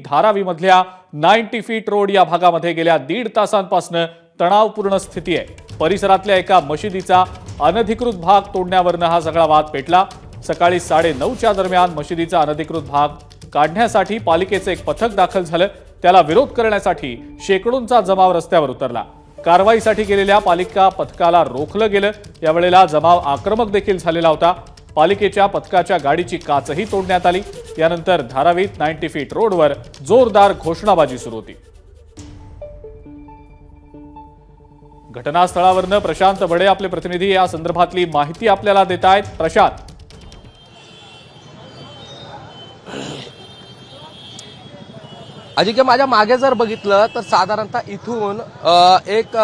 धारावीमधल्या 90 feet road या भागामध्ये गेल्या 1.5 तासांपासून तणावपूर्ण स्थिती आहे। परिसरातल्या एका मशिदीचा अनधिकृत भाग तोडण्यावरून हा सगळा वाद पेटला। सकाळी 9:30च्या दरम्यान मशिदीचा अनधिकृत भाग काढण्यासाठी पालिकेचे एक पथक दाखल झालं। त्याला विरोध करण्यासाठी शेकडोंचा जमाव रस्त्यावर उतरला। कारवाईसाठी गेलेल्या पालिका पथकाला रोखलं गेलं। यावेळेला जमाव आक्रमक देखील झालेला होता। पालिकेच्या पथकाच्या गाडीची काचही तोडण्यात आली। यानंतर धारावीत 90 फीट रोडवर जोरदार घोषणाबाजी सुरू होती। घटनास्थळावरून प्रशांत बडे आपले प्रतिनिधी या संदर्भातली माहिती आपल्याला देत आहेत। प्रशांत, अजिंक्य, माझ्या मागे जर बघितलं तर साधारणतः इथून एक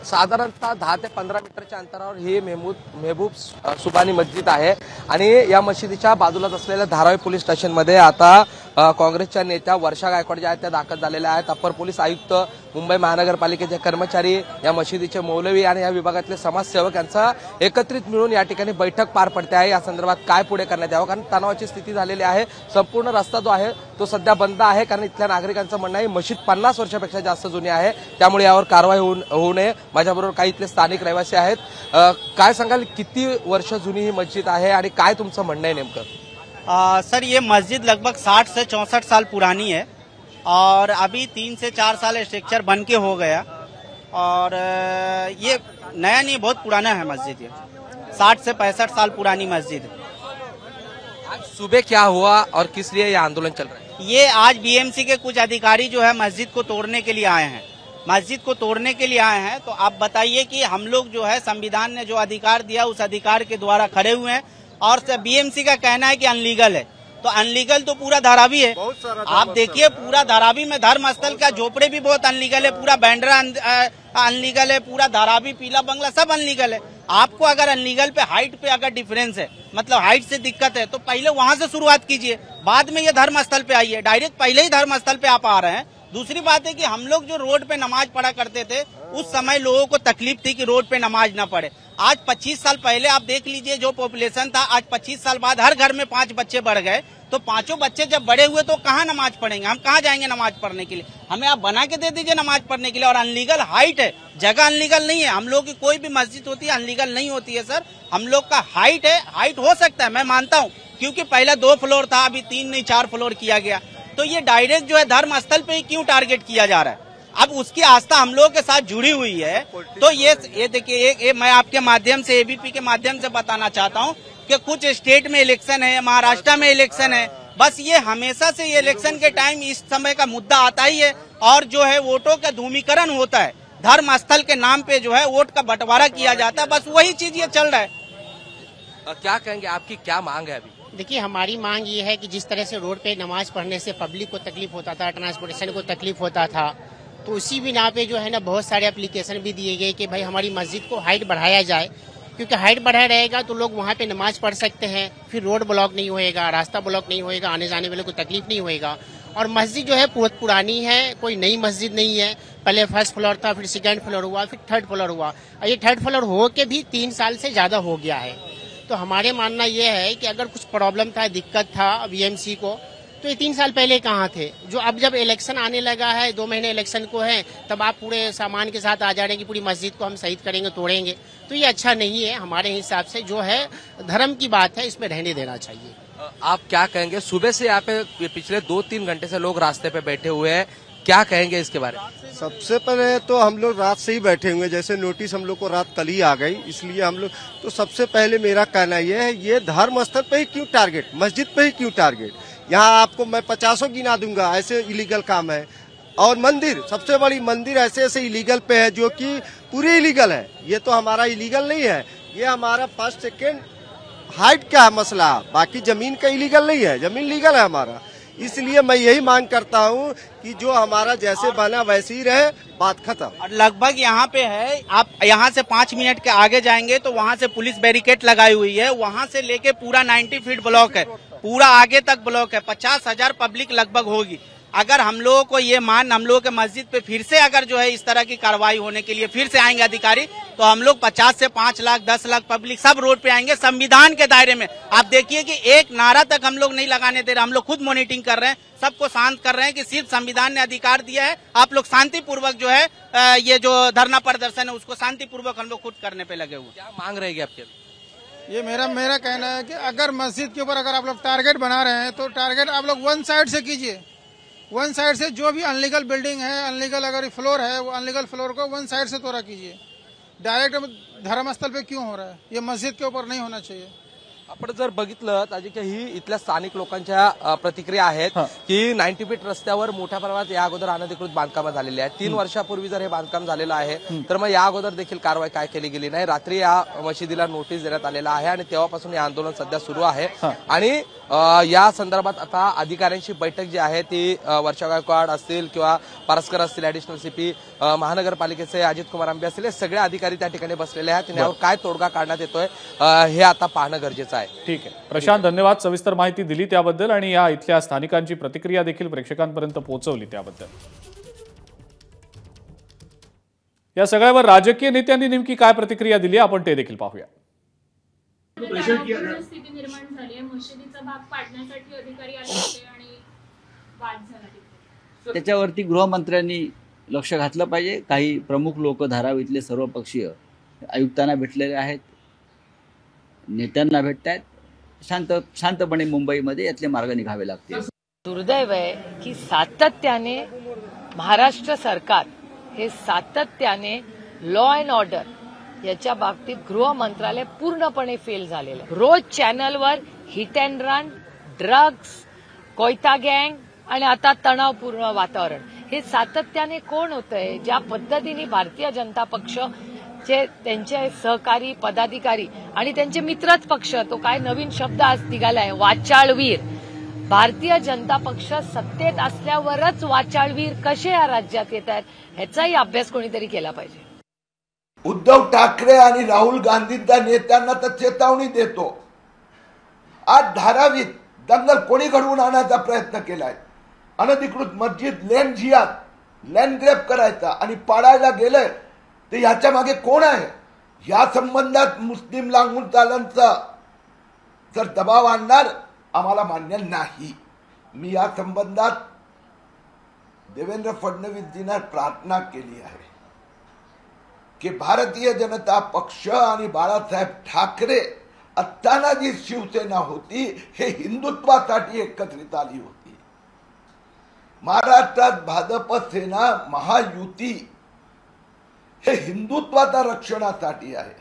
साधारणतः 10 ते 15 मीटरच्या अंतरावर ही मेहबूब सुबानी मस्जिद आहे आणि या मशिदीच्या बाजूलाच असलेल्या धारावी पोलीस स्टेशनमध्ये आता काँग्रेसच्या नेत्या वर्षा गायकवाड ज्या आहेत त्या दाखल झालेल्या आहेत। अप्पर पोलीस आयुक्त, मुंबई महानगरपालिकेचे कर्मचारी, या मशिदीचे मौलवी आणि या विभागातले समाजसेवक यांचा एकत्रित मिळून या ठिकाणी बैठक पार पडते आहे। या संदर्भात काय पुढे करण्यात यावं, कारण तणावाची स्थिती झालेली आहे। संपूर्ण रस्ता जो आहे तो सध्या बंद आहे, कारण इथल्या नागरिकांचं म्हणणं आहे मशीद 50 वर्षापेक्षा जास्त जुनी आहे, त्यामुळे यावर कारवाई होऊ नये। माझ्याबरोबर काही इथले स्थानिक रहिवासी आहेत। काय सांगाल, किती वर्ष जुनी ही मस्जिद आहे आणि काय तुमचं म्हणणं आहे नेमकं? सर, ये मस्जिद लगभग 60 से 64 साल पुरानी है और अभी 3 से 4 साल स्ट्रक्चर बन के हो गया और ये नया नहीं, बहुत पुराना है मस्जिद। ये 60 से 65 साल पुरानी मस्जिद। आज सुबह क्या हुआ और किस लिए ये आंदोलन चल रहा है? ये आज बीएमसी के कुछ अधिकारी जो है मस्जिद को तोड़ने के लिए आए हैं। मस्जिद को तोड़ने के लिए आए हैं, तो आप बताइए कि हम लोग जो है संविधान ने जो अधिकार दिया उस अधिकार के द्वारा खड़े हुए हैं और बीएमसी का कहना है कि अनलीगल है। तो अनलीगल तो पूरा धारावी है। आप देखिए पूरा धारावी में धर्म स्थल का झोपड़े भी बहुत अनलीगल है, पूरा बैंड्रा अनलीगल है, पूरा धारावी पीला बंगला सब अनलीगल है। आपको अगर अनलीगल पे हाइट पे अगर डिफरेंस है, मतलब हाइट से दिक्कत है, तो पहले वहां से शुरुआत कीजिए, बाद में ये धर्म स्थल पे आइए। डायरेक्ट पहले ही धर्म स्थल पे आप आ रहे हैं। दूसरी बात है कि हम लोग जो रोड पे नमाज पढ़ा करते थे उस समय लोगों को तकलीफ थी कि रोड पे नमाज ना पढ़े। आज 25 साल पहले आप देख लीजिए जो पॉपुलेशन था, आज 25 साल बाद हर घर में 5 बच्चे बढ़ गए। तो 5 बच्चे जब बड़े हुए तो कहाँ नमाज पढ़ेंगे, हम कहाँ जाएंगे नमाज पढ़ने के लिए? हमें आप बना के दे दीजिए नमाज पढ़ने के लिए। और अनलीगल हाइट है, जगह अनलीगल नहीं है। हम लोग की कोई भी मस्जिद होती है अनलीगल नहीं होती है सर। हम लोग का हाइट है, हाइट हो सकता है, मैं मानता हूँ, क्योंकि पहले 2 फ्लोर था, अभी 3 नहीं 4 फ्लोर किया गया। तो ये डायरेक्ट जो है धर्म स्थल पे ही क्यों टारगेट किया जा रहा है? अब उसकी आस्था हम लोगों के साथ जुड़ी हुई है। तो ये देखिए, मैं आपके माध्यम से एबीपी के माध्यम से बताना चाहता हूँ कि कुछ स्टेट में इलेक्शन है, महाराष्ट्र में इलेक्शन है, बस ये हमेशा से ये इलेक्शन के टाइम इस समय का मुद्दा आता ही है और जो है वोटों का धूमीकरण होता है, धर्म स्थल के नाम पे जो है वोट का बंटवारा किया जाता है, बस वही चीज ये चल रहा है। क्या कहेंगे, आपकी क्या मांग है अभी? देखिए, हमारी मांग ये है कि जिस तरह से रोड पे नमाज पढ़ने से पब्लिक को तकलीफ होता था, ट्रांसपोर्टेशन को तकलीफ होता था, तो उसी बिना पे जो है ना बहुत सारे एप्लीकेशन भी दिए गए कि भाई हमारी मस्जिद को हाइट बढ़ाया जाए, क्योंकि हाइट बढ़ाया रहेगा तो लोग वहाँ पे नमाज पढ़ सकते हैं, फिर रोड ब्लॉक नहीं होएगा, रास्ता ब्लॉक नहीं होएगा, आने जाने वाले को तकलीफ नहीं होएगा। और मस्जिद जो है बहुत पुरानी है, कोई नई मस्जिद नहीं है। पहले 1st फ्लोर था, फिर 2nd फ्लोर हुआ, फिर 3rd फ्लोर हुआ, और ये 3rd फ्लोर हो के भी 3 साल से ज्यादा हो गया है। तो हमारे मानना ये है कि अगर कुछ प्रॉब्लम था, दिक्कत था बीएमसी को, तो ये 3 साल पहले कहाँ थे? जो अब जब इलेक्शन आने लगा है, 2 महीने इलेक्शन को है, तब आप पूरे सामान के साथ आ जा रहे हैं कि पूरी मस्जिद को हम शहीद करेंगे, तोड़ेंगे, तो ये अच्छा नहीं है। हमारे हिसाब से जो है धर्म की बात है, इसमें रहने देना चाहिए। आप क्या कहेंगे? सुबह से यहाँ पे पिछले 2-3 घंटे से लोग रास्ते पे बैठे हुए हैं, क्या कहेंगे इसके बारे में? सबसे पहले तो हम लोग रात से ही बैठे हुए, जैसे नोटिस हम लोग को रात कल ही आ गई, इसलिए हम लोग, तो सबसे पहले मेरा कहना ये है, ये धर्म स्थल पे ही क्यों टारगेट, मस्जिद पे ही क्यों टारगेट? यहाँ आपको मैं 50 गिना दूंगा ऐसे इलीगल काम है। और मंदिर, सबसे बड़ी मंदिर ऐसे ऐसे इलीगल पे है जो कि पूरी इलीगल है। ये तो हमारा इलीगल नहीं है, ये हमारा 1st 2nd हाइट का मसला, बाकी जमीन का इलीगल नहीं है, जमीन लीगल है हमारा। इसलिए मैं यही मांग करता हूँ कि जो हमारा जैसे बना वैसे ही रहे, बात खत्म। और लगभग यहाँ पे है, आप यहाँ से 5 मिनट के आगे जाएंगे तो वहाँ से पुलिस बैरिकेड लगाई हुई है, वहाँ से लेके पूरा 90 फीट ब्लॉक है, पूरा आगे तक ब्लॉक है, 50,000 पब्लिक लगभग होगी। अगर हम लोगों को ये हम लोगों के मस्जिद पे फिर से अगर जो है इस तरह की कार्रवाई होने के लिए फिर से आएंगे अधिकारी, तो हम लोग 50 से 5 लाख 10 लाख पब्लिक सब रोड पे आएंगे संविधान के दायरे में। आप देखिए कि एक नारा तक हम लोग नहीं लगाने दे रहे, हम लोग खुद मॉनिटरिंग कर रहे हैं, सबको शांत कर रहे हैं कि सिर्फ संविधान ने अधिकार दिया है, आप लोग शांतिपूर्वक जो है ये जो धरना प्रदर्शन है उसको शांतिपूर्वक हम लोग खुद करने पे लगे हुए। क्या मांग रहेगी आपके? ये मेरा कहना है कि अगर मस्जिद के ऊपर अगर आप लोग टारगेट बना रहे हैं तो टारगेट आप लोग वन साइड से कीजिए। वन साइड से जो भी अनलीगल बिल्डिंग है, अनलीगल अगर फ्लोर है, वो अनलीगल फ्लोर को वन साइड से तोड़ा कीजिए। डायरेक्ट धर्मस्थल पे क्यों हो रहा है? ये मस्जिद के ऊपर नहीं होना चाहिए। आपण जर बघितलं तर की ही इथल्या स्थानिक लोकांच्या प्रतिक्रिया आहेत की 90 फीट रस्त्यावर मोठ्या प्रमाणात या अगोदर अनधिकृत बांधकाम झालेली आहेत। 3 वर्षापूर्वी जर हे बांधकाम झालेलं आहे तर मग या अगोदर देखील कारवाई काय केली गेली नाही। रात्री या मशिदीला नोटीस देण्यात आलेला आहे आणि तेव्हापासून हे आंदोलन सध्या सुरू आहे आणि या संदर्भात आता अधिकाऱ्यांची बैठक जी आहे ती वर्षा गायकवाड असतील किंवा पारस्कर असतील, ऍडिशनल सीपी महानगरपालिकेचे अजित कुमार आंबे असतील, हे सगळे अधिकारी त्या ठिकाणी बसलेले आहेत। यावर काय तोडगा काढण्यात येतोय हे आता पाहणं गरजेचं आहे। ठीक आहे प्रशांत, धन्यवाद सविस्तर माहिती दिली त्याबद्दल आणि या इथल्या स्थानिकांची प्रतिक्रिया देखील प्रेक्षकांपर्यंत पोहोचवली त्याबद्दल। या सगळ्यावर राजकीय नेत्यांनी नेमकी काय प्रतिक्रिया दिली आपण ते देखील पाहूया। स्थिती निर्माण झाली आहे, मशिदीचा भाग पाडण्यासाठी अधिकारी आले होते आणि वाद झाला। त्याच्यावरती गृहमंत्र्यांनी लक्ष घातलं पाहिजे। काही प्रमुख लोक धारावीतले सर्व पक्षीय आयुक्तांना भेटलेले आहेत, नेत्यांना भेटतायत, शांतपणे मुंबईमध्ये यातले मार्ग निघावे लागतील। दुर्दैव आहे की सातत्याने महाराष्ट्र सरकार हे सातत्याने लॉ अँड ऑर्डर याच्या बाबतीत गृह मंत्रालय पूर्णपणे फेल झालेलं आहे। रोज चॅनलवर हिट अँड रन, ड्रग्ज, कोयता गँग आणि आता तणावपूर्ण वातावरण हे सातत्याने कोण होतंय? ज्या पद्धतीने भारतीय जनता पक्ष त्यांचे सहकारी पदाधिकारी आणि त्यांचे मित्रच पक्ष, तो काय नवीन शब्द आज निघालाय, वाचाळवीर। भारतीय जनता पक्ष सत्तेत असल्यावरच वाचाळवीर कसे या राज्यात येत आहेत ह्याचाही अभ्यास कोणीतरी केला पाहिजे। उद्धव ठाकरे आणि राहुल गांधींच्या नेत्यांना तर चेतावणी देतो, आज धारावीत दंगल कोणी घडवून आणण्याचा प्रयत्न केलाय। अनधिकृत मस्जिद लँड ग्रॅब करायचा आणि पाडायला गेलंय, तर याच्या मागे कोण आहे? या संबंधात मुस्लिम लागून चालनचा जर दबाव आणणार आम्हाला मान्य नाही। मी या संबंधात देवेंद्र फडणवीसजींना प्रार्थना केली आहे की भारतीय जनता पक्ष आणि बाळासाहेब ठाकरे असताना जी शिवसेना होती हे हिंदुत्वासाठी एकत्रित आली होती। महाराष्ट्रात भाजप सेना महायुती हे हिंदुत्वाच्या रक्षणासाठी आहे।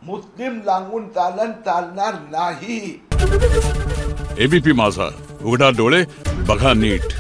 मुस्लिम लागून चालणार नाही। एबीपी माझा, उघडा डोळे बघा नीट।